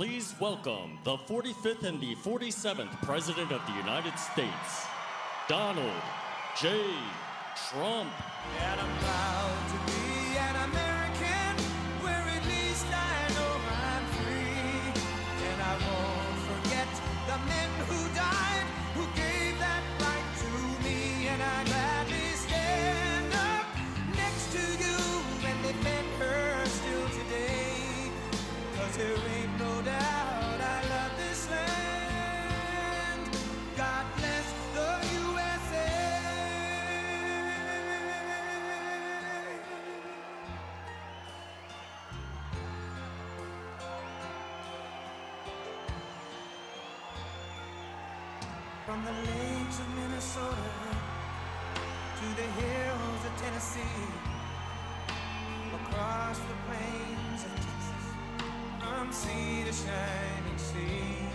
Please welcome the 45th and the 47th President of the United States, Donald J. Trump. And I'm proud to be an American, where at least I know I'm free. And I won't forget the men who died, who gave that right to me. And I gladly stand up next to you and defend her still today. 'Cause there ain't no doubt I love this land. God bless the USA. From the lakes of Minnesota to the hills of Tennessee, across the plains of Texas, from sea to shining sea,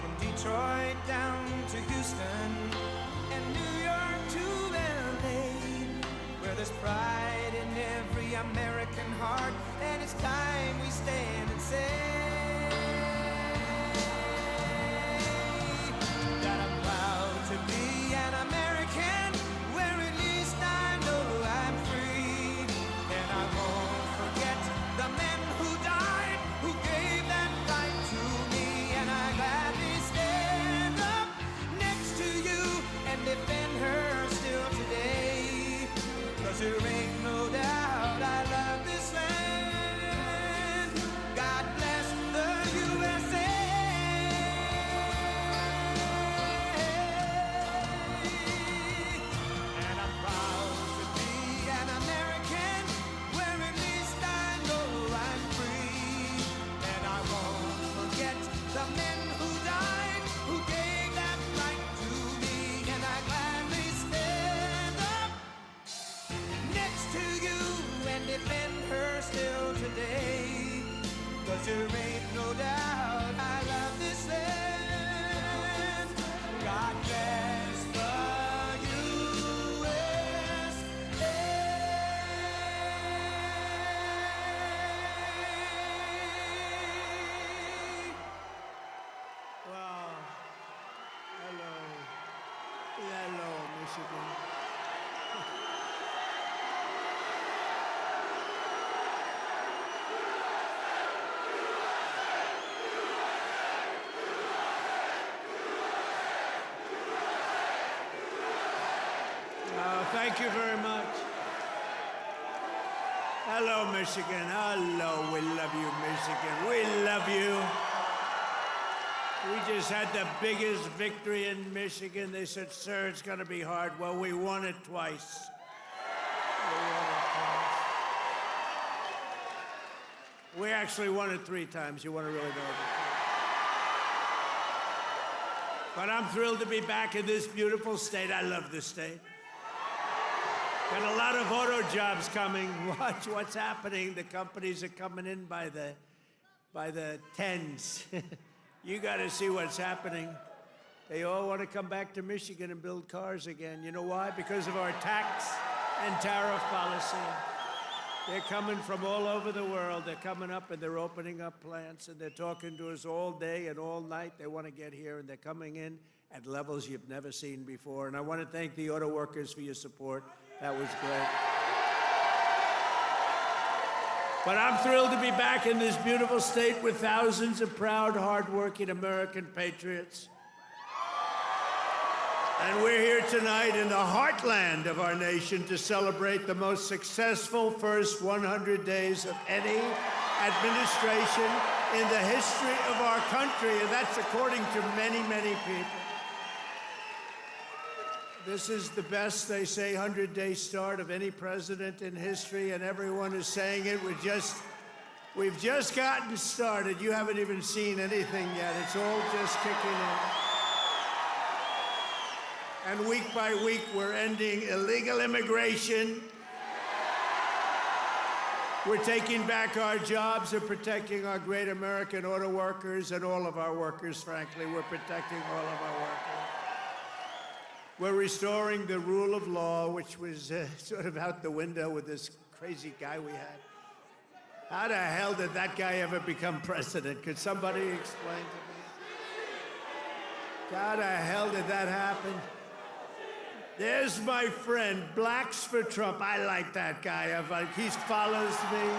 from Detroit down to Houston and New York to LA, where there's pride in every American heart, and it's time we stand and say that I'm proud to be an American, where at least I know I'm free. And I won't forget the men who died, who gave that right to me. And I gladly stand up next to you and defend her still today. 'Cause there ain't no doubt I love this land. God bless the USA. And I'm proud to be an American, where at least I know I'm free. And I won't forget the men who died, who gave that right to me. And I gladly stand up next to you and defend her still today. 'Cause there ain't no doubt I love this land. God bless the USA. Wow. Hello. Hello, Michigan. Thank you very much. Hello, Michigan. Hello. We love you, Michigan. We love you. We just had the biggest victory in Michigan. They said, sir, it's going to be hard. Well, we won it twice. We actually won it 3 times. You want to really know that? But I'm thrilled to be back in this beautiful state. I love this state. Got a lot of auto jobs coming. Watch what's happening. The companies are coming in by the tens. You got to see what's happening. They all want to come back to Michigan and build cars again. You know why? Because of our tax and tariff policy. They're coming from all over the world. They're coming up and they're opening up plants and they're talking to us all day and all night. They want to get here and they're coming in at levels you've never seen before. And I want to thank the auto workers for your support. That was great. But I'm thrilled to be back in this beautiful state with thousands of proud, hardworking American patriots. And we're here tonight in the heartland of our nation to celebrate the most successful first 100 days of any administration in the history of our country, and that's according to many, many people. This is the best, they say, 100-day start of any president in history, and everyone is saying it. We've just gotten started. You haven't even seen anything yet. It's all just kicking in. And week by week, we're ending illegal immigration. We're taking back our jobs and protecting our great American auto workers and all of our workers, frankly. We're protecting all of our workers. We're restoring the rule of law, which was sort of out the window with this crazy guy we had. How the hell did that guy ever become president? Could somebody explain to me? How the hell did that happen? There's my friend, Blacks for Trump. I like that guy. He follows me.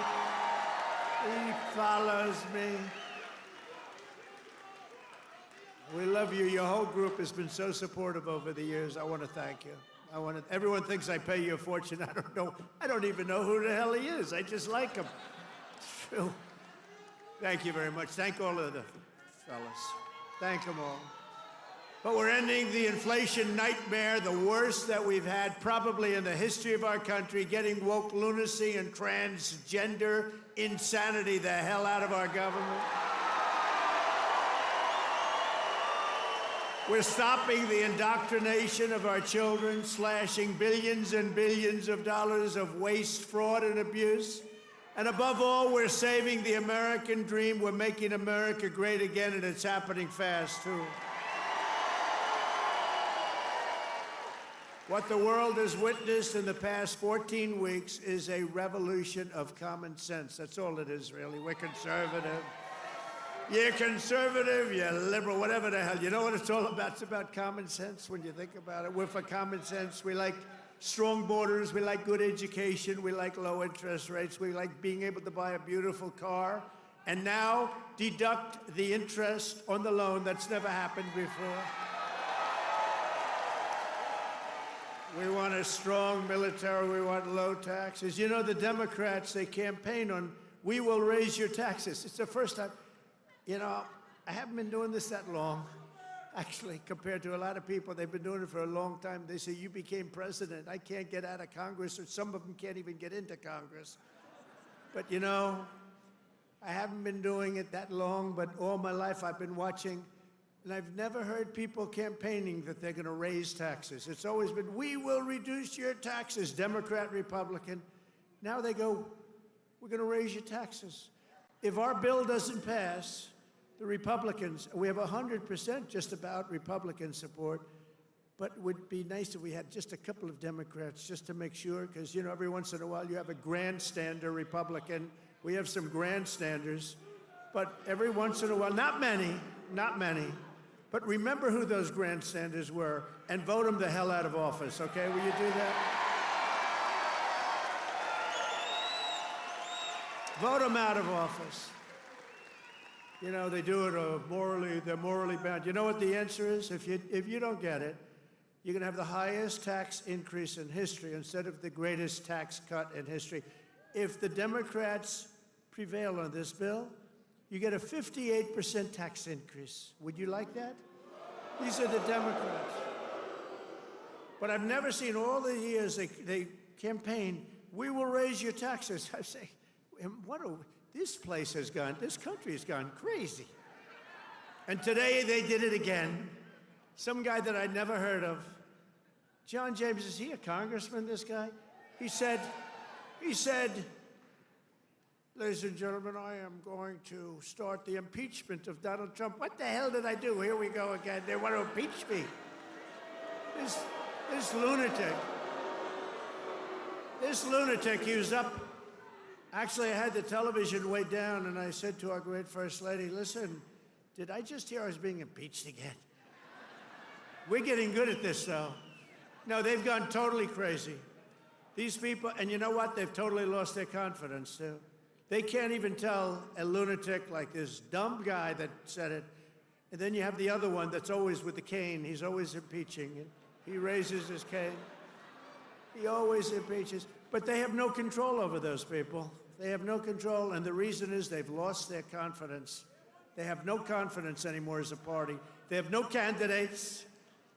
He follows me. We love you. Your whole group has been so supportive over the years. I want to thank you. Everyone thinks I pay you a fortune. I don't know. I don't even know who the hell he is. I just like him. It's true. Thank you very much. Thank all of the fellas. Thank them all. But we're ending the inflation nightmare, the worst that we've had probably in the history of our country, getting woke lunacy and transgender insanity the hell out of our government. We're stopping the indoctrination of our children, slashing billions and billions of dollars of waste, fraud, and abuse. And above all, we're saving the American dream. We're making America great again, and it's happening fast, too. What the world has witnessed in the past 14 weeks is a revolution of common sense. That's all it is, really. We're conservative. You're conservative, you're liberal, whatever the hell. You know what it's all about? It's about common sense when you think about it. We're for common sense. We like strong borders. We like good education. We like low interest rates. We like being able to buy a beautiful car. And now deduct the interest on the loan. That's never happened before. We want a strong military. We want low taxes. You know, the Democrats, they campaign on, we will raise your taxes. It's the first time. You know, I haven't been doing this that long, actually, compared to a lot of people. They've been doing it for a long time. They say, you became president. I can't get out of Congress, or some of them can't even get into Congress. But, you know, I haven't been doing it that long, but all my life I've been watching. And I've never heard people campaigning that they're going to raise taxes. It's always been, we will reduce your taxes, Democrat, Republican. Now they go, we're going to raise your taxes. If our bill doesn't pass, the Republicans, we have 100% just about Republican support, but it would be nice if we had just a couple of Democrats just to make sure, because, you know, every once in a while you have a grandstander Republican. We have some grandstanders, but every once in a while, not many, but remember who those grandstanders were and vote them the hell out of office, okay? Will you do that? Vote them out of office. You know, they do it they're morally bound. You know what the answer is? If you don't get it, you're going to have the highest tax increase in history instead of the greatest tax cut in history. If the Democrats prevail on this bill, you get a 58% tax increase. Would you like that? These are the Democrats. But I've never seen all the years they campaign, we will raise your taxes. I say, this country has gone crazy. And today they did it again. Some guy that I'd never heard of. John James, is he a congressman, this guy? He said, ladies and gentlemen, I am going to start the impeachment of Donald Trump. What the hell did I do? Here we go again. They want to impeach me. This lunatic, he was up. Actually, I had the television way down, and I said to our great First Lady, listen, did I just hear I was being impeached again? We're getting good at this, though. No, they've gone totally crazy. These people, and you know what? They've totally lost their confidence, too. They can't even tell a lunatic like this dumb guy that said it. And then you have the other one that's always with the cane. He's always impeaching. He raises his cane. He always impeaches. But they have no control over those people. They have no control, and the reason is they've lost their confidence. They have no confidence anymore as a party. They have no candidates.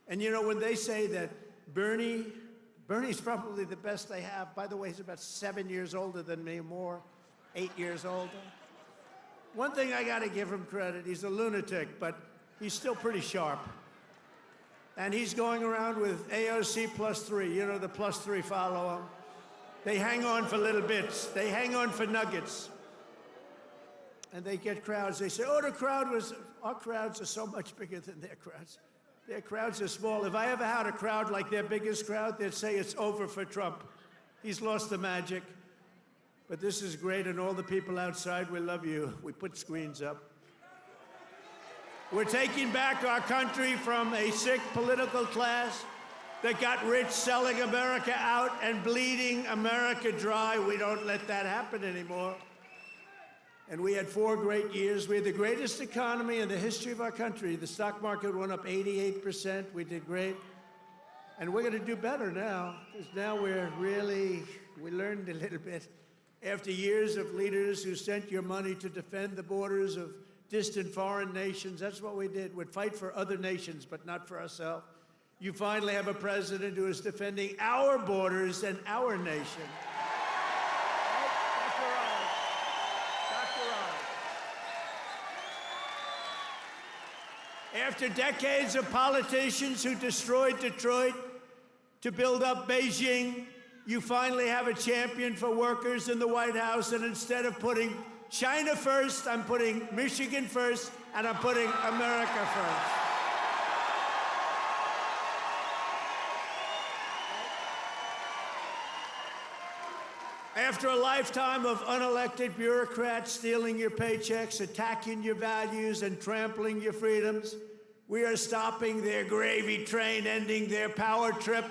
And you know, when they say that Bernie's probably the best they have. By the way, he's about 7 years older than me, more, 8 years older. One thing I gotta give him credit, he's a lunatic, but he's still pretty sharp. And he's going around with AOC +3. You know, the +3 follow him. They hang on for little bits. They hang on for nuggets. And they get crowds. They say, our crowds are so much bigger than their crowds. Their crowds are small. If I ever had a crowd like their biggest crowd, they'd say it's over for Trump. He's lost the magic. But this is great, and all the people outside, we love you. We put screens up. We're taking back our country from a sick political class that got rich selling America out and bleeding America dry. We don't let that happen anymore. And we had 4 great years. We had the greatest economy in the history of our country. The stock market went up 88%. We did great. And we're going to do better now, because now we learned a little bit. After years of leaders who sent your money to defend the borders of distant foreign nations, that's what we did. We'd fight for other nations, but not for ourselves. You finally have a president who is defending our borders and our nation. After decades of politicians who destroyed Detroit to build up Beijing, you finally have a champion for workers in the White House, and instead of putting China first, I'm putting Michigan first, and I'm putting America first. After a lifetime of unelected bureaucrats stealing your paychecks, attacking your values, and trampling your freedoms, we are stopping their gravy train, ending their power trip,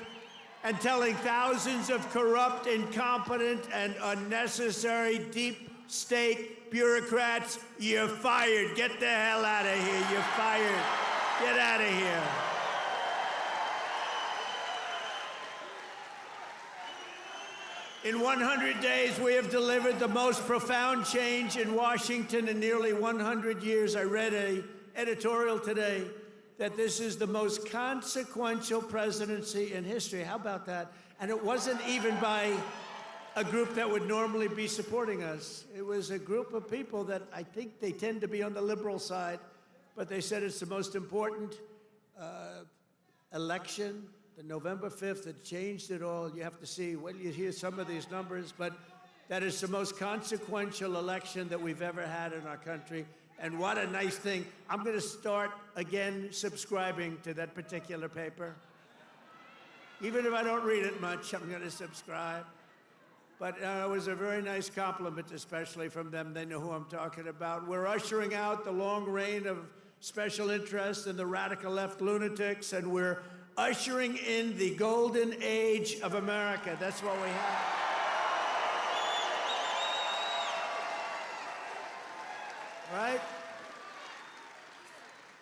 and telling thousands of corrupt, incompetent, and unnecessary deep state bureaucrats, you're fired. Get the hell out of here. You're fired. Get out of here. In 100 days, we have delivered the most profound change in Washington in nearly 100 years. I read an editorial today that this is the most consequential presidency in history. How about that? And it wasn't even by a group that would normally be supporting us. It was a group of people that I think they tend to be on the liberal side, but they said it's the most important election. The November 5th, it changed it all. You have to see, well, you hear some of these numbers, but that is the most consequential election that we've ever had in our country. And what a nice thing. I'm going to start again subscribing to that particular paper. Even if I don't read it much, I'm going to subscribe. But it was a very nice compliment, especially from them. They know who I'm talking about. We're ushering out the long reign of special interests and the radical left lunatics, and we're ushering in the golden age of America. That's what we have. Right?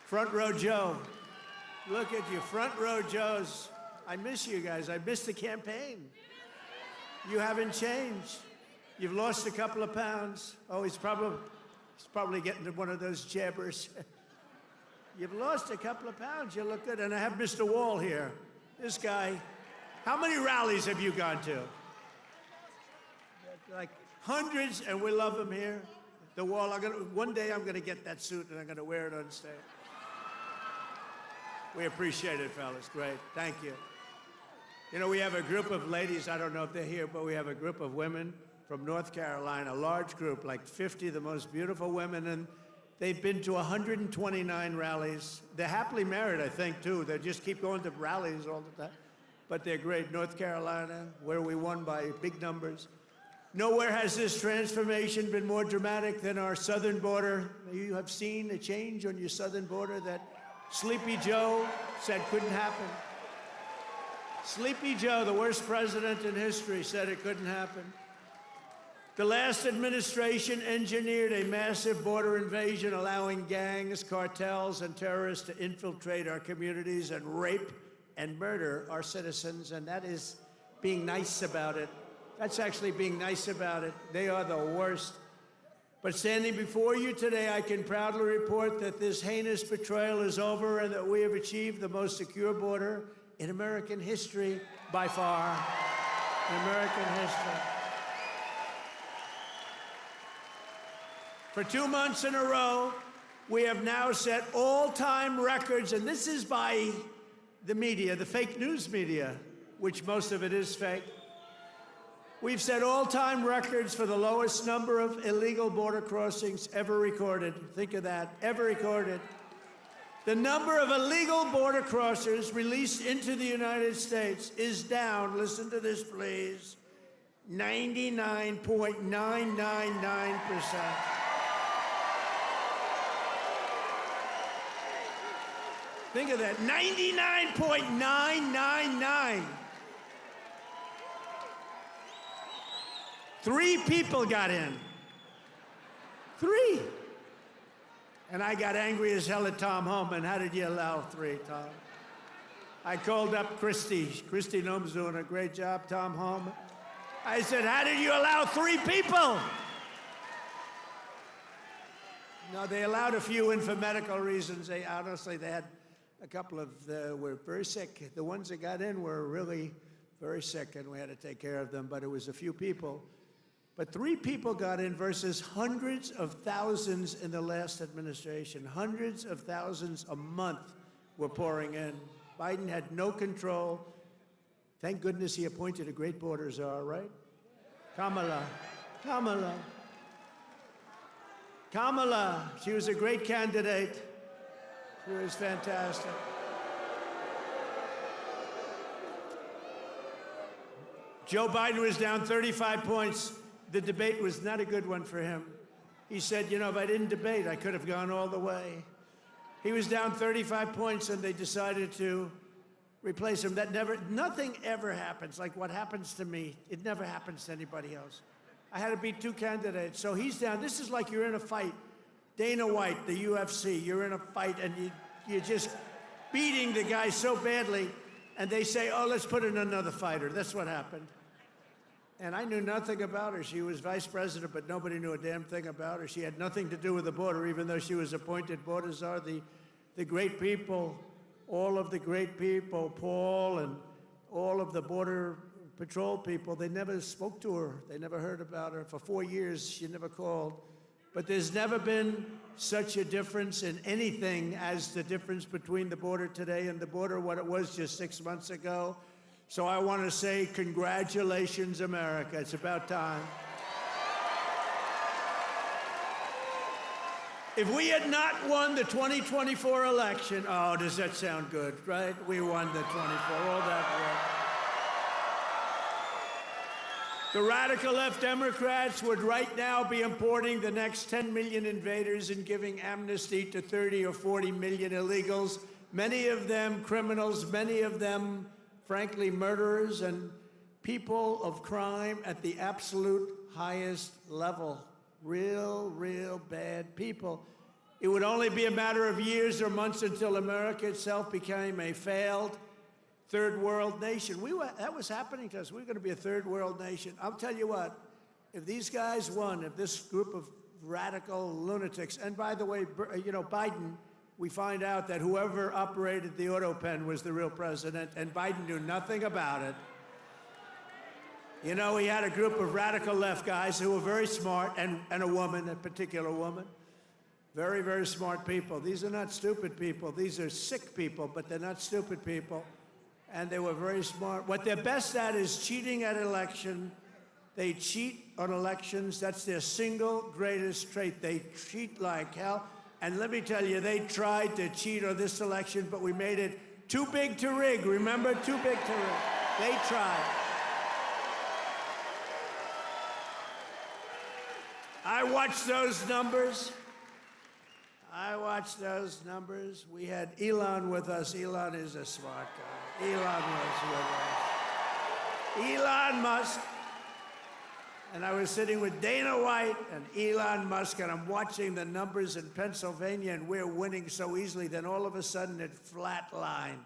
Front row Joe. Look at you, front row Joes. I miss you guys. I miss the campaign. You haven't changed. You've lost a couple of pounds. Oh, he's probably getting to one of those jabbers. You've lost a couple of pounds. You look good. And I have Mr. Wall here. This guy. How many rallies have you gone to? Like hundreds, and we love him here. The Wall. One day I'm going to get that suit and I'm going to wear it on stage. We appreciate it, fellas. Great. Thank you. You know, we have a group of ladies, I don't know if they're here, but we have a group of women from North Carolina, a large group, like 50 of the most beautiful women, and they've been to 129 rallies. They're happily married, I think, too. They just keep going to rallies all the time. But they're great. North Carolina, where we won by big numbers. Nowhere has this transformation been more dramatic than our southern border. You have seen a change on your southern border that Sleepy Joe said couldn't happen. Sleepy Joe, the worst president in history, said it couldn't happen. The last administration engineered a massive border invasion, allowing gangs, cartels, and terrorists to infiltrate our communities and rape and murder our citizens, and that is being nice about it. That's actually being nice about it. They are the worst. But standing before you today, I can proudly report that this heinous betrayal is over and that we have achieved the most secure border in American history by far. In American history. For 2 months in a row, we have now set all-time records, and this is by the media, the fake news media, which most of it is fake. We've set all-time records for the lowest number of illegal border crossings ever recorded. Think of that, ever recorded. The number of illegal border crossers released into the United States is down, listen to this please, 99.999%. Think of that, 99.999. 3 people got in. 3. And I got angry as hell at Tom Homan. How did you allow 3, Tom? I called up Christie. Christie Noem's doing a great job, Tom Homan. I said, how did you allow 3 people? No, they allowed a few in for medical reasons. They had a couple of were very sick. The ones that got in were really very sick, and we had to take care of them, but it was a few people. But 3 people got in versus hundreds of thousands in the last administration. Hundreds of thousands a month were pouring in. Biden had no control. Thank goodness he appointed a great border czar, right? Kamala. She was a great candidate. She was fantastic. Joe Biden was down 35 points. The debate was not a good one for him. He said, you know, if I didn't debate, I could have gone all the way. He was down 35 points, and they decided to replace him. Nothing ever happens like what happens to me. It never happens to anybody else. I had to beat 2 candidates, so he's down. This is like you're in a fight. Dana White, the UFC, you're in a fight, and you're just beating the guy so badly, and they say, oh, let's put in another fighter. That's what happened. And I knew nothing about her. She was vice president, but nobody knew a damn thing about her. She had nothing to do with the border, even though she was appointed border czar. The great people, all of the great people, Paul and all of the Border Patrol people, they never spoke to her. They never heard about her. For 4 years, she never called. But there's never been such a difference in anything as the difference between the border today and the border what it was just 6 months ago. So I want to say congratulations, America. It's about time. If we had not won the 2024 election, oh, does that sound good, right? We won the 24, all that work. The radical left Democrats would right now be importing the next 10 million invaders and giving amnesty to 30 or 40 million illegals, many of them criminals, many of them, frankly, murderers and people of crime at the absolute highest level. Real bad people. It would only be a matter of years or months until America itself became a failed third world nation. That was happening to us. We were going to be a third world nation. I'll tell you what, if these guys won, if this group of radical lunatics, and by the way, you know, Biden, we find out that whoever operated the auto pen was the real president, and Biden knew nothing about it. You know, he had a group of radical left guys who were very smart, and a woman, a particular woman. Very smart people. These are not stupid people. These are sick people, but they're not stupid people. And they were very smart. What they're best at is cheating at election. They cheat on elections. That's their single greatest trait. They cheat like hell. And let me tell you, they tried to cheat on this election, but we made it too big to rig. Remember? Too big to rig. They tried. I watched those numbers. We had Elon with us. Elon is a smart guy. Elon was with us. Elon Musk. And I was sitting with Dana White and Elon Musk, and I'm watching the numbers in Pennsylvania, and we're winning so easily. Then all of a sudden, it flatlined.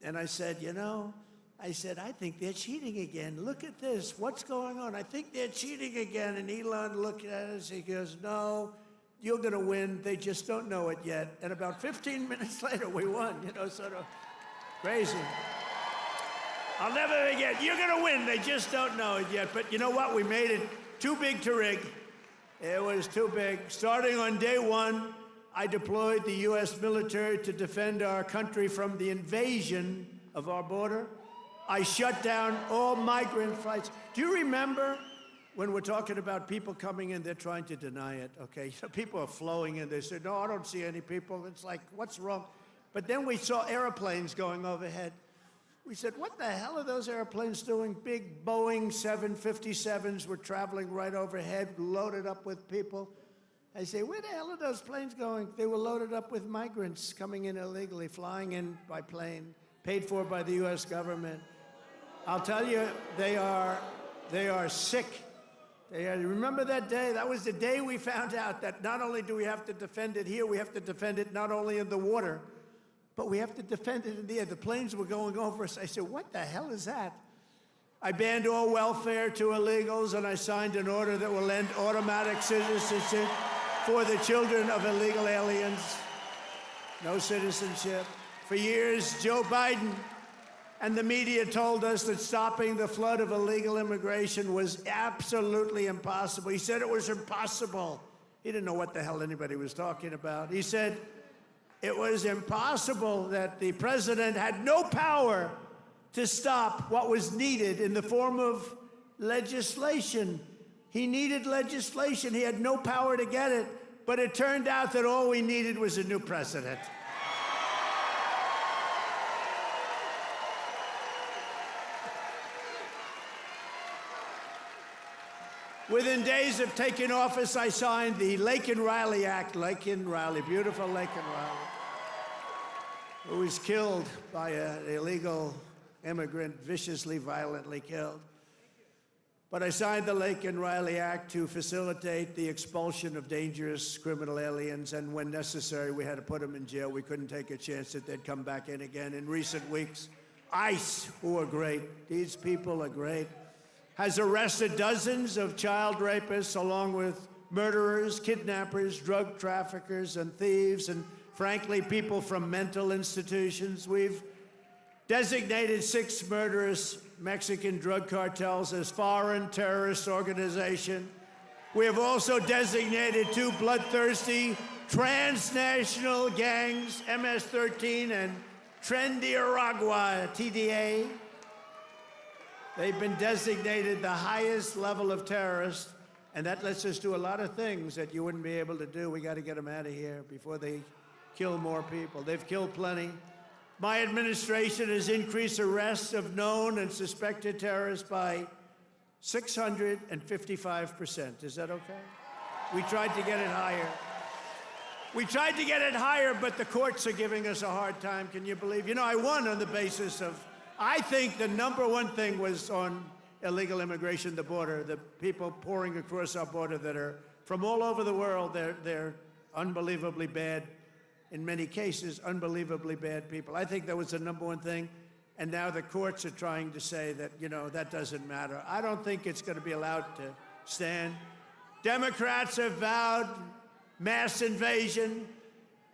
And I said, you know, I think they're cheating again. Look at this. What's going on? I think they're cheating again. And Elon looked at us. He goes, no, you're going to win. They just don't know it yet. And about 15 minutes later, we won, you know, sort of crazy. I'll never forget. You're going to win. They just don't know it yet. But you know what? We made it too big to rig. It was too big. Starting on day one, I deployed the U.S. military to defend our country from the invasion of our border. I shut down all migrant flights. Do you remember when we're talking about people coming in, they're trying to deny it, okay? So people are flowing in. They say, no, I don't see any people. It's like, what's wrong? But then we saw airplanes going overhead. We said, what the hell are those airplanes doing? Big Boeing 757s were traveling right overhead, loaded up with people. I say, where the hell are those planes going? They were loaded up with migrants coming in illegally, flying in by plane, paid for by the U.S. government. I'll tell you, they are sick. Remember that day? That was the day we found out that not only do we have to defend it here, we have to defend it not only in the water, but we have to defend it in the air. The planes were going over us. I said, what the hell is that? I banned all welfare to illegals, and I signed an order that will end automatic citizenship for the children of illegal aliens. No citizenship. For years, Joe Biden and the media told us that stopping the flood of illegal immigration was absolutely impossible. He said it was impossible. He didn't know what the hell anybody was talking about. He said it was impossible, that the president had no power to stop what was needed in the form of legislation. He needed legislation. He had no power to get it. But it turned out that all we needed was a new president. Within days of taking office, I signed the Laken Riley Act. Laken Riley, beautiful Laken Riley, who was killed by an illegal immigrant, viciously, violently killed. But I signed the Laken Riley Act to facilitate the expulsion of dangerous criminal aliens, and when necessary, we had to put them in jail. We couldn't take a chance that they'd come back in again. In recent weeks, ICE, who are great, these people are great, has arrested dozens of child rapists, along with murderers, kidnappers, drug traffickers, and thieves, and frankly, people from mental institutions. We've designated 6 murderous Mexican drug cartels as foreign terrorist organizations. We have also designated 2 bloodthirsty transnational gangs, MS-13 and Trendiaragua, TDA. They've been designated the highest level of terrorists, and that lets us do a lot of things that you wouldn't be able to do. We got to get them out of here before they kill more people. They've killed plenty. My administration has increased arrests of known and suspected terrorists by 655%. Is that okay? We tried to get it higher. We tried to get it higher, but the courts are giving us a hard time. Can you believe? You know, I won on the basis of, I think the number one thing was on illegal immigration, the border, the people pouring across our border that are from all over the world. They're unbelievably bad, in many cases, unbelievably bad people. I think that was the number one thing. And now the courts are trying to say that, you know, that doesn't matter. I don't think it's going to be allowed to stand. Democrats have vowed mass invasion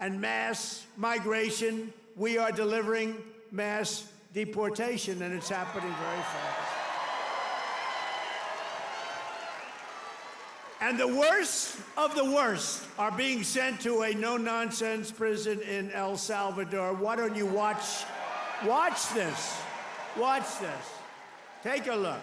and mass migration. We are delivering mass deportation, and it's happening very fast. And the worst of the worst are being sent to a no-nonsense prison in El Salvador. Why don't you watch this? Watch this. Take a look.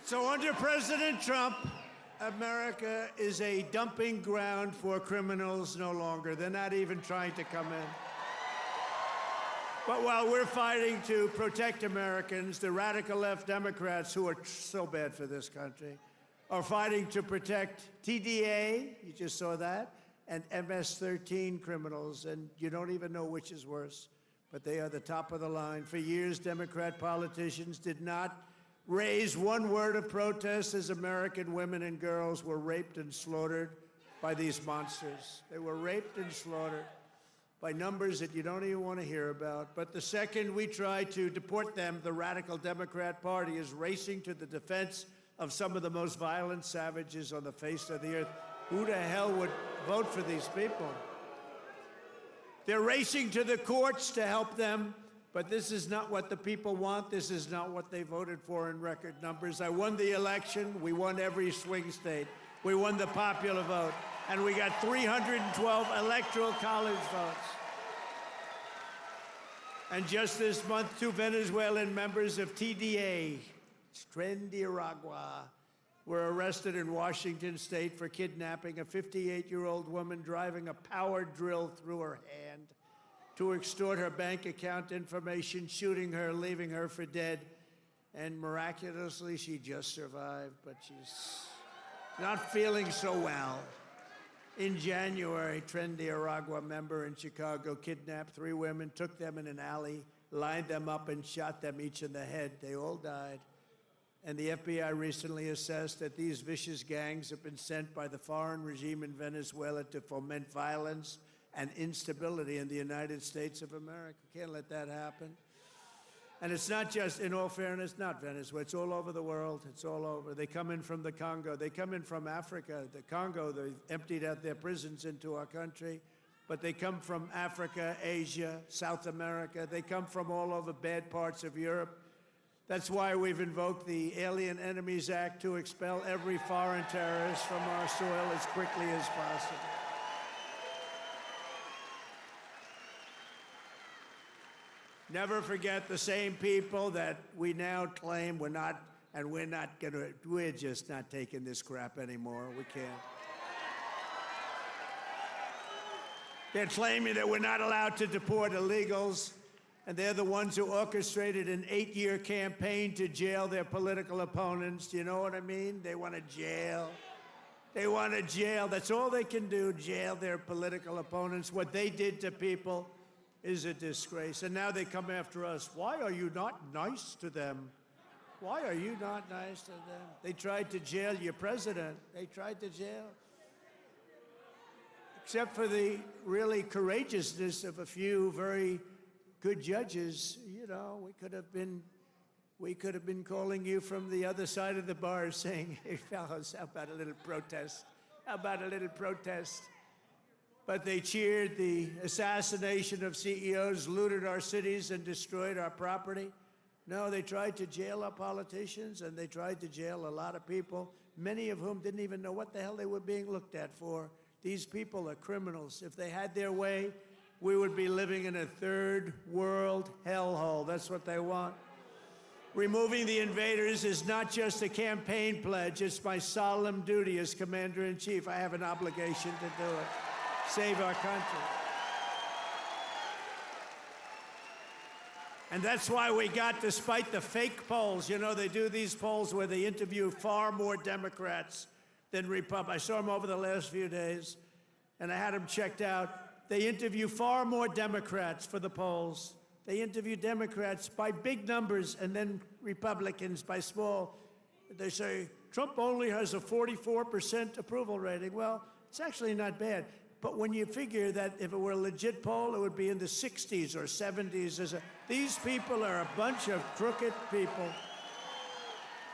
So under President Trump, America is a dumping ground for criminals no longer. They're not even trying to come in. But while we're fighting to protect Americans, the radical left Democrats, who are so bad for this country, are fighting to protect TDA, you just saw that, and MS-13 criminals, and you don't even know which is worse, but they are the top of the line. For years, Democrat politicians did not raise one word of protest as American women and girls were raped and slaughtered by these monsters. They were raped and slaughtered by numbers that you don't even want to hear about. But the second we try to deport them, the radical Democrat Party is racing to the defense of some of the most violent savages on the face of the earth. Who the hell would vote for these people? They're racing to the courts to help them, but this is not what the people want. This is not what they voted for in record numbers. I won the election. We won every swing state. We won the popular vote. And we got 312 electoral college votes. And just this month, 2 Venezuelan members of TDA, Tren de Aragua, were arrested in Washington state for kidnapping a 58-year-old woman, driving a power drill through her hand to extort her bank account information, shooting her, leaving her for dead. And miraculously, she just survived, but she's not feeling so well. In January, Tren de Aragua member in Chicago kidnapped 3 women, took them in an alley, lined them up, and shot them each in the head. They all died. And the FBI recently assessed that these vicious gangs have been sent by the foreign regime in Venezuela to foment violence and instability in the United States of America. Can't let that happen. And it's not just, in all fairness, not Venezuela. It's all over the world. It's all over. They come in from the Congo. They come in from Africa. The Congo, they emptied out their prisons into our country. But they come from Africa, Asia, South America. They come from all over bad parts of Europe. That's why we've invoked the Alien Enemies Act to expel every foreign terrorist from our soil as quickly as possible. Never forget the same people that we now claim we're just not taking this crap anymore. We can't. They're claiming that we're not allowed to deport illegals, and they're the ones who orchestrated an 8-year campaign to jail their political opponents. Do you know what I mean? They want to jail. They want to jail. That's all they can do, jail their political opponents. What they did to people is a disgrace. And now they come after us. Why are you not nice to them? Why are you not nice to them? They tried to jail your president. They tried to jail. Except for the really courageousness of a few very good judges, you know, we could have been calling you from the other side of the bar saying, hey, fellows, how about a little protest? How about a little protest? But they cheered the assassination of CEOs, looted our cities, and destroyed our property. No, they tried to jail our politicians, and they tried to jail a lot of people, many of whom didn't even know what the hell they were being looked at for. These people are criminals. If they had their way, we would be living in a third world hellhole. That's what they want. Removing the invaders is not just a campaign pledge. It's my solemn duty as Commander-in-Chief. I have an obligation to do it. Save our country. And that's why we got, despite the fake polls, you know, they do these polls where they interview far more Democrats than Republicans. I saw them over the last few days, and I had them checked out. They interview far more Democrats for the polls. They interview Democrats by big numbers and then Republicans by small. They say, Trump only has a 44% approval rating. Well, it's actually not bad. But when you figure that if it were a legit poll, it would be in the 60s or 70s. These people are a bunch of crooked people.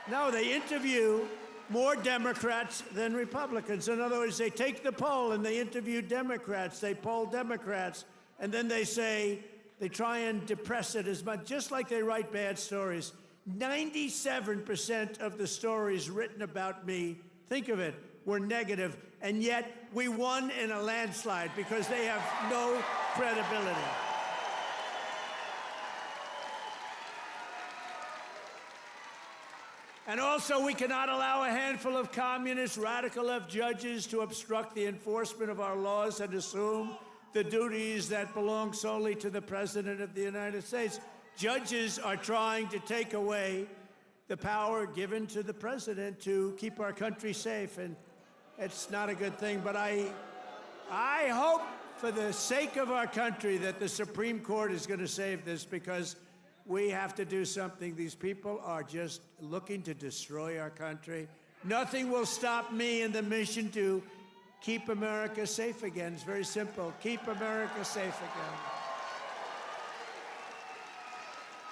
No, they interview more Democrats than Republicans. In other words, they take the poll and they interview Democrats. They poll Democrats. And then they say, they try and depress it as much, just like they write bad stories. 97% of the stories written about me, think of it, were negative. And yet, we won in a landslide because they have no credibility. And also, we cannot allow a handful of communist radical left judges to obstruct the enforcement of our laws and assume the duties that belong solely to the President of the United States. Judges are trying to take away the power given to the President to keep our country safe, and it's not a good thing. But I hope, for the sake of our country, that the Supreme Court is going to save this, because we have to do something. These people are just looking to destroy our country. Nothing will stop me in the mission to keep America safe again. It's very simple. Keep America safe again.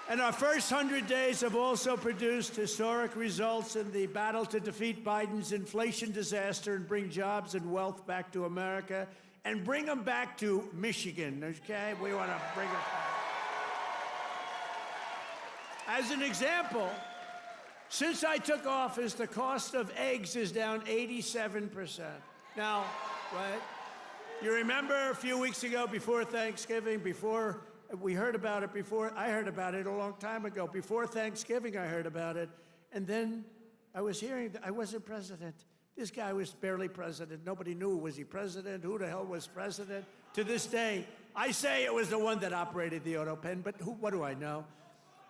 And our first 100 days have also produced historic results in the battle to defeat Biden's inflation disaster and bring jobs and wealth back to America, and bring them back to Michigan, okay? We want to bring it back. As an example, since I took office, the cost of eggs is down 87%. Now, right? You remember a few weeks ago, before Thanksgiving, before we heard about it, I heard about it a long time ago. Before Thanksgiving, I heard about it. And then I was hearing that I wasn't president. This guy was barely president. Nobody knew, was he president? Who the hell was president? To this day, I say it was the one that operated the auto pen, but what do I know?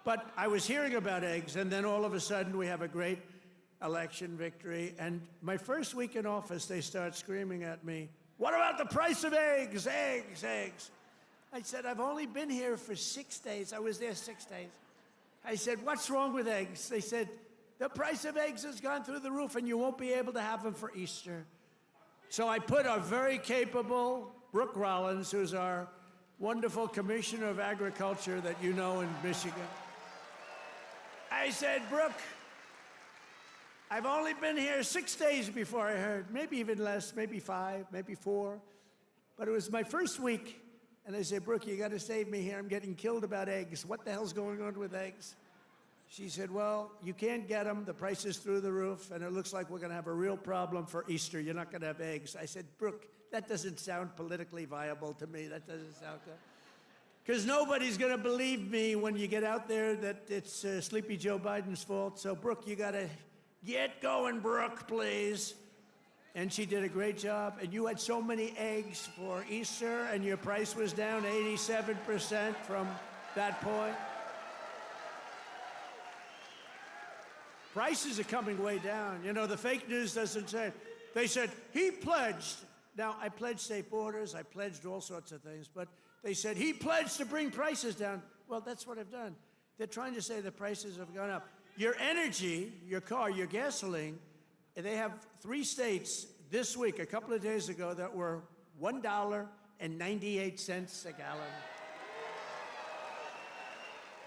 But I was hearing about eggs, and then all of a sudden we have a great election victory. And my first week in office, they start screaming at me, "What about the price of eggs? Eggs, eggs." I said, "I've only been here for 6 days. I was there 6 days." I said, "What's wrong with eggs?" They said, "The price of eggs has gone through the roof, and you won't be able to have them for Easter." So I put our very capable Brooke Rollins, who's our wonderful Commissioner of Agriculture that you know in Michigan. I said, "Brooke, I've only been here 6 days before I heard, maybe even less, maybe 5, maybe 4. But it was my first week. And I said, "Brooke, you got to save me here. I'm getting killed about eggs. What the hell's going on with eggs?" She said, "Well, you can't get them. The price is through the roof, and it looks like we're going to have a real problem for Easter. You're not going to have eggs." I said, "Brooke, that doesn't sound politically viable to me. That doesn't sound good. Because nobody's going to believe me when you get out there that it's Sleepy Joe Biden's fault. So, Brooke, you got to get going, Brooke, please." And she did a great job. And you had so many eggs for Easter, and your price was down 87% from that point. Prices are coming way down. You know, the fake news doesn't say. They said, he pledged. Now, I pledged safe borders. I pledged all sorts of things. But they said, he pledged to bring prices down. Well, that's what I've done. They're trying to say the prices have gone up. Your energy, your car, your gasoline, they have 3 states this week, a couple of days ago, that were $1.98 a gallon.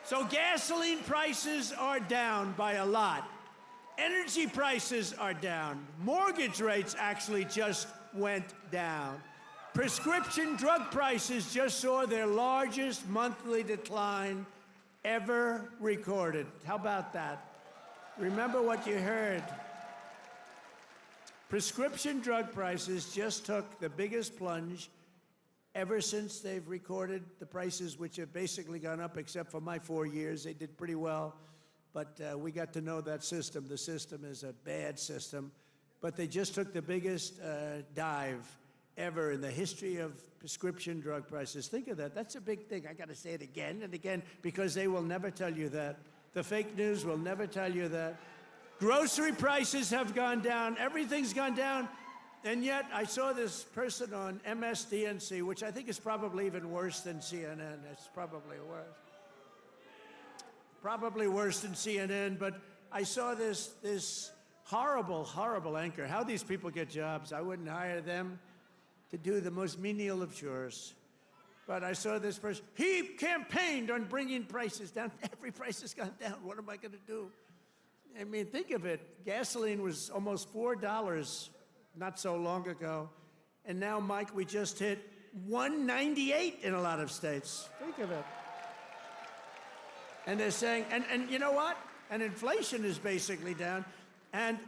So gasoline prices are down by a lot. Energy prices are down. Mortgage rates actually just went down. Prescription drug prices just saw their largest monthly decline ever recorded. How about that? Remember what you heard. Prescription drug prices just took the biggest plunge ever since they've recorded the prices, which have basically gone up, except for my 4 years. They did pretty well, but we got to know that system. The system is a bad system, but they just took the biggest dive ever in the history of prescription drug prices. Think of that. That's a big thing. I got to say it again and again, because they will never tell you that. The fake news will never tell you that. Grocery prices have gone down. Everything's gone down. And yet, I saw this person on MSDNC, which I think is probably even worse than CNN. It's probably worse. Probably worse than CNN, but I saw this horrible, horrible anchor. How these people get jobs. I wouldn't hire them to do the most menial of chores. But I saw this person. He campaigned on bringing prices down. Every price has gone down. What am I going to do? I mean, think of it. Gasoline was almost $4 not so long ago. And now, Mike, we just hit $1.98 in a lot of states. Think of it. And they're saying, and you know what? And inflation is basically down. And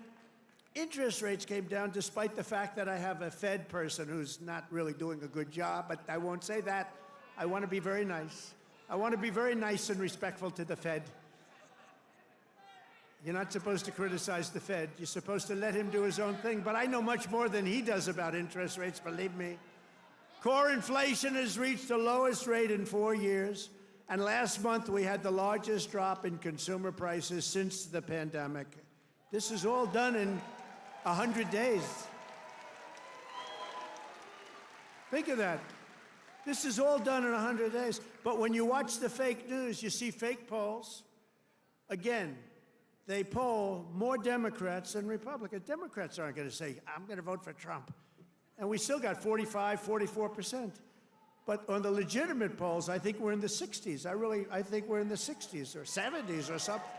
interest rates came down despite the fact that I have a Fed person who's not really doing a good job, but I won't say that. I want to be very nice. I want to be very nice and respectful to the Fed. You're not supposed to criticize the Fed. You're supposed to let him do his own thing. But I know much more than he does about interest rates, believe me. Core inflation has reached the lowest rate in 4 years. And last month, we had the largest drop in consumer prices since the pandemic. This is all done in 100 days. Think of that. This is all done in 100 days. But when you watch the fake news, you see fake polls. Again, they poll more Democrats than Republicans. Democrats aren't going to say, I'm going to vote for Trump. And we still got 45, 44%. But on the legitimate polls, I think we're in the 60s. I think we're in the 60s or 70s or something.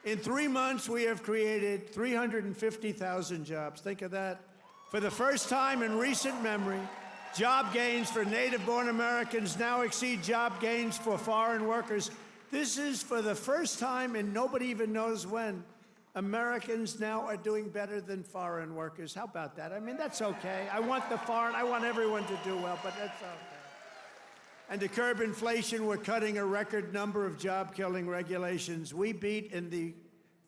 In 3 months, we have created 350,000 jobs. Think of that. For the first time in recent memory, job gains for native-born Americans now exceed job gains for foreign workers. This is for the first time, and nobody even knows when, Americans now are doing better than foreign workers. How about that? I mean, that's okay. I want everyone to do well, but that's okay. And to curb inflation, we're cutting a record number of job-killing regulations. We beat in the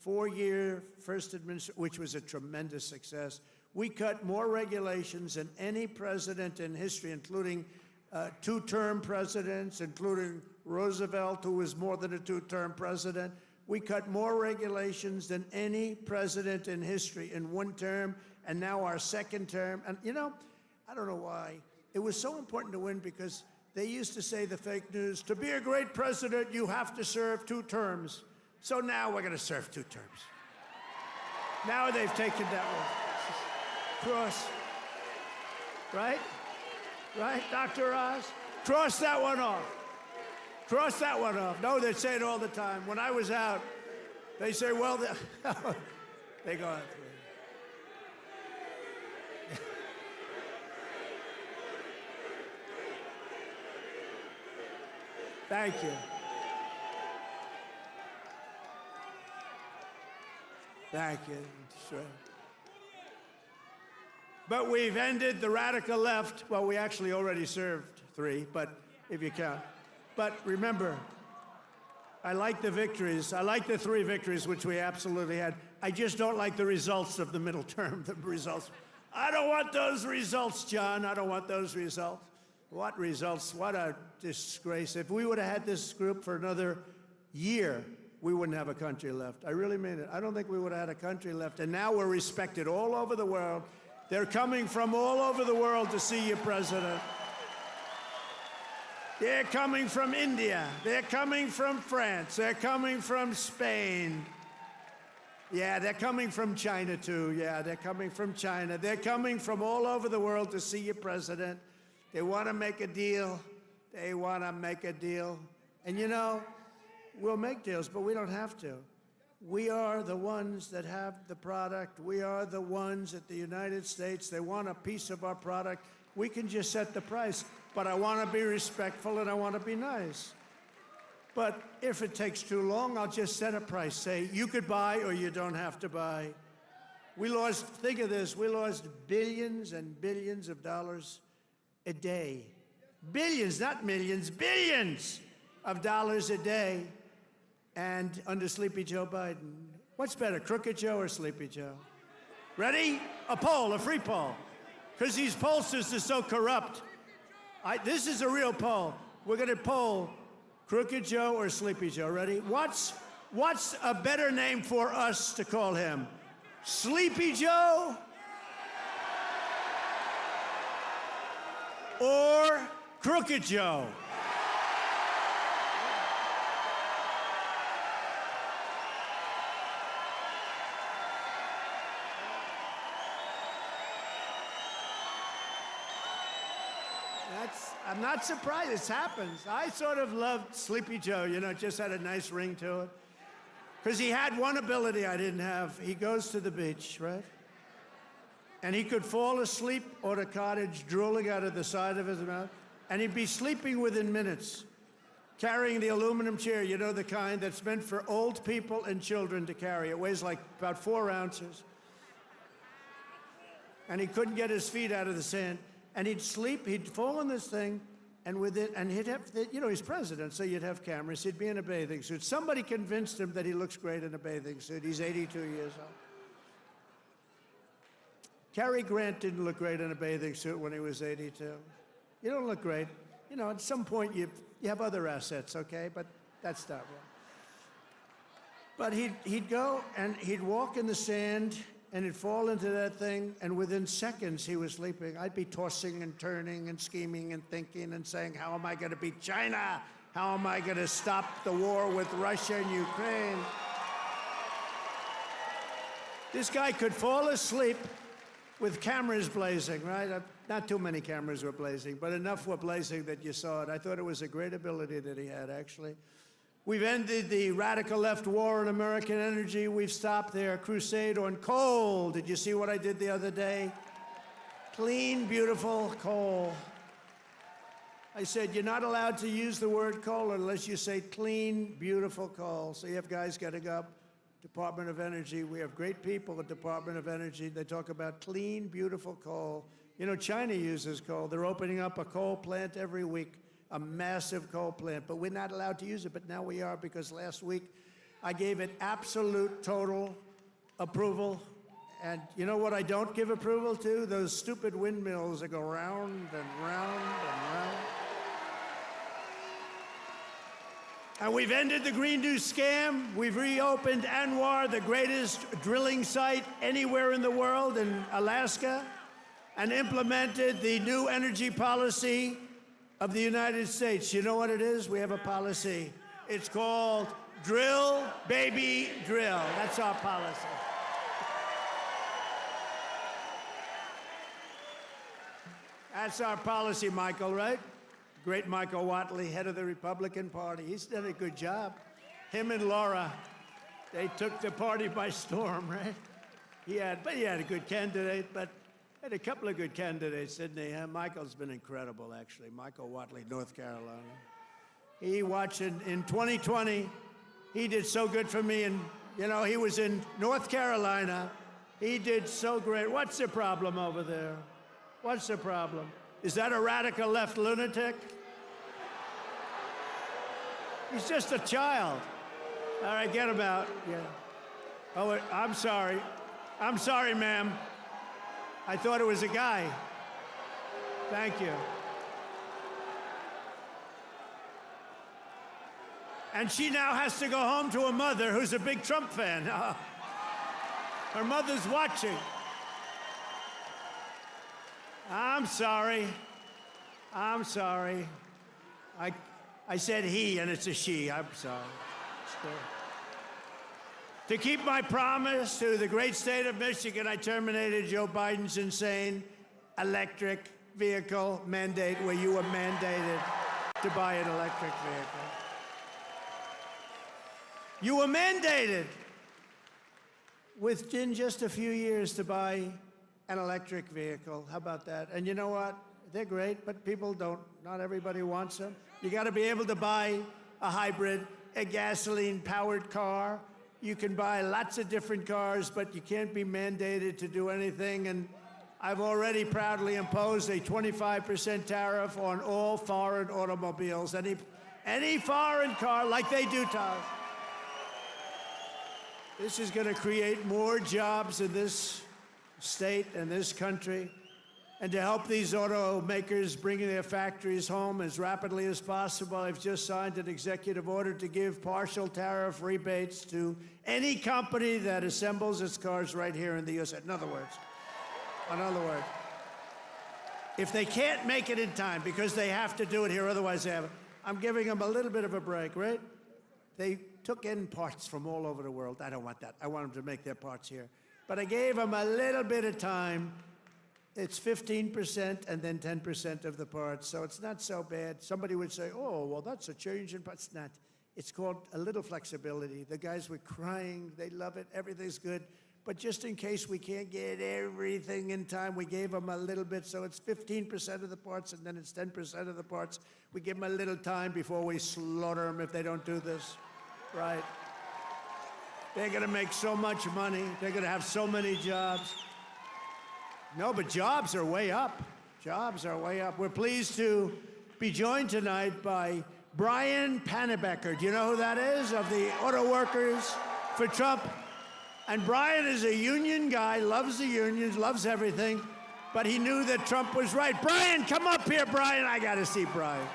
4-year first administration, which was a tremendous success. We cut more regulations than any president in history, including 2-term presidents, including Roosevelt, who was more than a 2-term president. We cut more regulations than any president in history in 1 term, and now our 2nd term. And, you know, I don't know why. It was so important to win because they used to say, the fake news, to be a great president, you have to serve 2 terms. So now we're going to serve 2 terms. Now they've taken that one. Cross. Right? Right, Dr. Oz? Cross that one off. Cross that one off. No, they say it all the time. When I was out, they say, well, they go out. Thank you. Thank you. Sure. But we've ended the radical left. Well, we actually already served 3, but if you count. But remember, I like the victories. I like the 3 victories, which we absolutely had. I just don't like the results of the middle term, the results. I don't want those results, John. I don't want those results. What results? What a disgrace. If we would have had this group for another year, we wouldn't have a country left. I really mean it. I don't think we would have had a country left. And now we're respected all over the world. They're coming from all over the world to see you, President. They're coming from India. They're coming from France. They're coming from Spain. Yeah, they're coming from China, too. Yeah, they're coming from China. They're coming from all over the world to see you, President. They want to make a deal. They want to make a deal. And, you know, we'll make deals, but we don't have to. We are the ones that have the product. We are the ones at the United States. They want a piece of our product. We can just set the price. But I want to be respectful and I want to be nice. But if it takes too long, I'll just set a price. Say, you could buy or you don't have to buy. We lost, think of this, we lost billions and billions of dollars a day. Billions, not millions, billions of dollars a day. And under Sleepy Joe Biden. What's better, Crooked Joe or Sleepy Joe? Ready? A poll, a free poll. Because these pollsters are so corrupt. This is a real poll. We're going to poll Crooked Joe or Sleepy Joe. Ready? What's a better name for us to call him? Sleepy Joe? Or Crooked Joe? I'm not surprised. It happens. I sort of loved Sleepy Joe, you know, it just had a nice ring to it. Because he had one ability I didn't have. He goes to the beach, right? And he could fall asleep on a cottage, drooling out of the side of his mouth, and he'd be sleeping within minutes, carrying the aluminum chair, you know, the kind that's meant for old people and children to carry. It weighs like about 4 ounces. And he couldn't get his feet out of the sand. And he'd sleep, he'd fall on this thing, and he'd have, you know, he's president, so you'd have cameras. He'd be in a bathing suit. Somebody convinced him that he looks great in a bathing suit. He's 82 years old. Cary Grant didn't look great in a bathing suit when he was 82. You don't look great. You know, at some point you have other assets, okay? But that's not wrong. But he'd go and he'd walk in the sand and he'd fall into that thing, and within seconds he was sleeping. I'd be tossing and turning and scheming and thinking and saying, how am I going to beat China? How am I going to stop the war with Russia and Ukraine? This guy could fall asleep with cameras blazing, right? Not too many cameras were blazing, but enough were blazing that you saw it. I thought it was a great ability that he had, actually. We've ended the radical left war on American energy. We've stopped their crusade on coal. Did you see what I did the other day? Clean, beautiful coal. I said, you're not allowed to use the word coal unless you say clean, beautiful coal. So you have guys getting up, Department of Energy. We have great people at Department of Energy. They talk about clean, beautiful coal. You know, China uses coal. They're opening up a coal plant every week. A massive coal plant, but we're not allowed to use it, but now we are, because last week I gave it absolute, total approval. And you know what I don't give approval to? Those stupid windmills that go round and round and round. And we've ended the Green New scam. We've reopened ANWR, the greatest drilling site anywhere in the world, in Alaska, and implemented the new energy policy of the United States. You know what it is? We have a policy. It's called Drill, Baby, Drill. That's our policy. That's our policy, Michael, right? Great Michael Whatley, head of the Republican Party. He's done a good job. Him and Laura, they took the party by storm, right? He had a good candidate, but had a couple of good candidates, didn't he? Michael's been incredible, actually. Michael Whatley, North Carolina. He watched in 2020. He did so good for me, and you know, he was in North Carolina. He did so great. What's the problem over there? What's the problem? Is that a radical left lunatic? He's just a child. All right, get him out. Yeah. Oh, I'm sorry. I'm sorry, ma'am. I thought it was a guy. Thank you. And she now has to go home to a mother who's a big Trump fan. Her mother's watching. I'm sorry. I'm sorry. I said he, and it's a she. I'm sorry. To keep my promise to the great state of Michigan, I terminated Joe Biden's insane electric vehicle mandate, where you were mandated to buy an electric vehicle. You were mandated within just a few years to buy an electric vehicle. How about that? And you know what? They're great, but people don't. Not everybody wants them. You got to be able to buy a hybrid, a gasoline-powered car. You can buy lots of different cars, but you can't be mandated to do anything. And I've already proudly imposed a 25% tariff on all foreign automobiles, any foreign car, like they do to us. This is going to create more jobs in this state and this country. And to help these automakers bring their factories home as rapidly as possible, I've just signed an executive order to give partial tariff rebates to any company that assembles its cars right here in the U.S. In other words, if they can't make it in time because they have to do it here, otherwise they have it, I'm giving them a little bit of a break, right? They took in parts from all over the world. I don't want that. I want them to make their parts here. But I gave them a little bit of time. It's 15% and then 10% of the parts, so it's not so bad. Somebody would say, oh, well, that's a change in parts. It's not. It's called a little flexibility. The guys were crying. They love it. Everything's good. But just in case we can't get everything in time, we gave them a little bit. So it's 15% of the parts, and then it's 10% of the parts. We give them a little time before we slaughter them if they don't do this. Right. They're going to make so much money. They're going to have so many jobs. No, but jobs are way up. Jobs are way up. We're pleased to be joined tonight by Brian Pannebecker. Do you know who that is? Of the auto workers for Trump. And Brian is a union guy, loves the unions, loves everything, but he knew that Trump was right. Brian, come up here, Brian. I got to see Brian.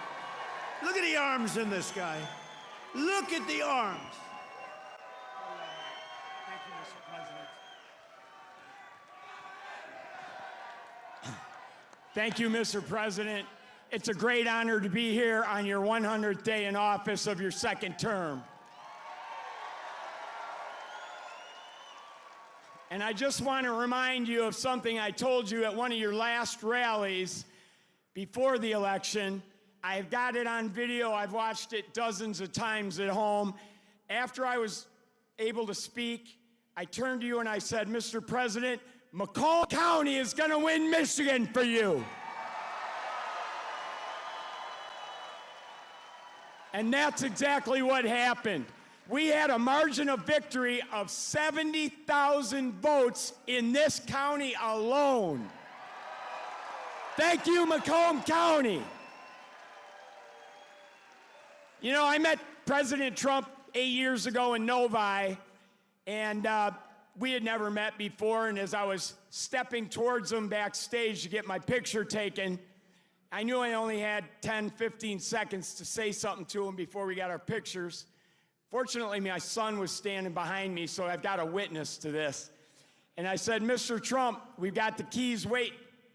Look at the arms in this guy. Look at the arms. Thank you, Mr. President. Thank you, Mr. President. It's a great honor to be here on your 100th day in office of your second term. And I just want to remind you of something I told you at one of your last rallies before the election. I've got it on video. I've watched it dozens of times at home. After I was able to speak, I turned to you and I said, Mr. President, Macomb County is going to win Michigan for you. And that's exactly what happened. We had a margin of victory of 70,000 votes in this county alone. Thank you, Macomb County. You know, I met President Trump 8 years ago in Novi, and we had never met before, and as I was stepping towards him backstage to get my picture taken, I knew I only had 10, 15 seconds to say something to him before we got our pictures. Fortunately, my son was standing behind me, so I've got a witness to this. And I said, Mr. Trump, we've got the keys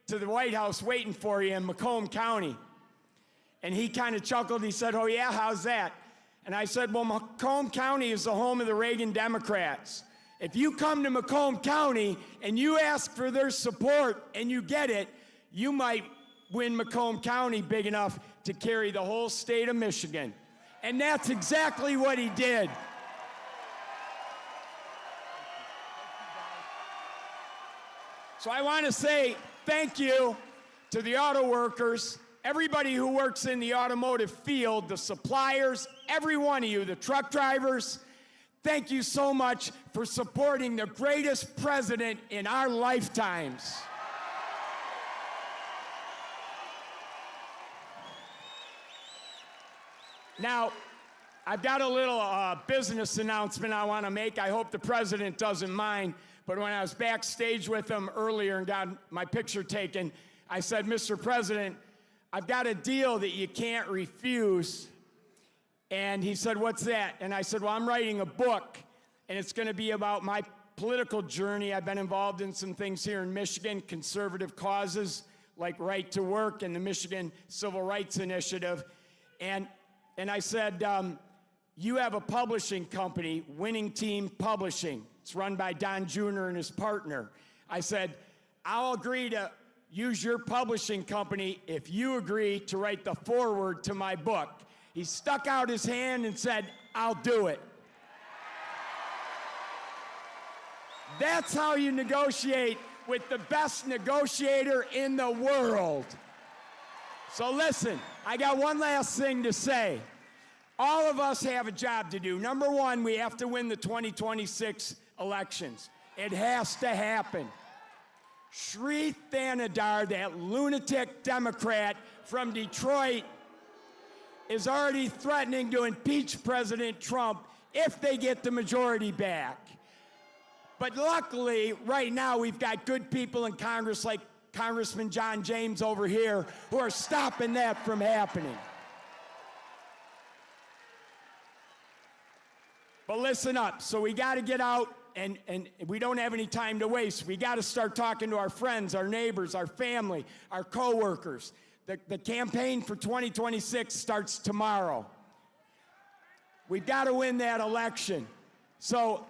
to the White House waiting for you in Macomb County. And he kind of chuckled. He said, oh, yeah, how's that? And I said, well, Macomb County is the home of the Reagan Democrats. If you come to Macomb County and you ask for their support and you get it, you might win Macomb County big enough to carry the whole state of Michigan. And that's exactly what he did. So I want to say thank you to the auto workers, everybody who works in the automotive field, the suppliers, every one of you, the truck drivers. Thank you so much for supporting the greatest president in our lifetimes. Now, I've got a little business announcement I want to make. I hope the president doesn't mind. But when I was backstage with him earlier and got my picture taken, I said, Mr. President, I've got a deal that you can't refuse. And he said, what's that? And I said, well, I'm writing a book, and it's going to be about my political journey. I've been involved in some things here in Michigan, conservative causes like right to work and the Michigan Civil Rights Initiative. And I said, you have a publishing company, Winning Team Publishing. It's run by Don Jr. and his partner. I said, I'll agree to use your publishing company if you agree to write the foreword to my book. He stuck out his hand and said, I'll do it. That's how you negotiate with the best negotiator in the world. So listen, I got one last thing to say. All of us have a job to do. Number one, we have to win the 2026 elections. It has to happen. Sri Thanadar, that lunatic Democrat from Detroit, is already threatening to impeach President Trump if they get the majority back. But luckily, right now, we've got good people in Congress like Congressman John James over here who are stopping that from happening. But listen up. So we got to get out, and we don't have any time to waste. We got to start talking to our friends, our neighbors, our family, our coworkers. The campaign for 2026 starts tomorrow. We've got to win that election. So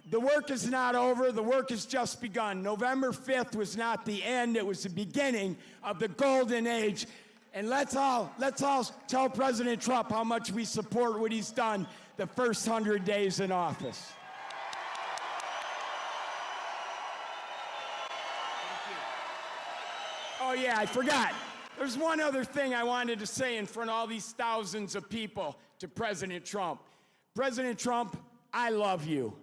the work is not over. The work has just begun. November 5th was not the end. It was the beginning of the golden age. And let's all tell President Trump how much we support what he's done the first 100 days in office. Oh yeah, I forgot. There's one other thing I wanted to say in front of all these thousands of people to President Trump. President Trump, I love you.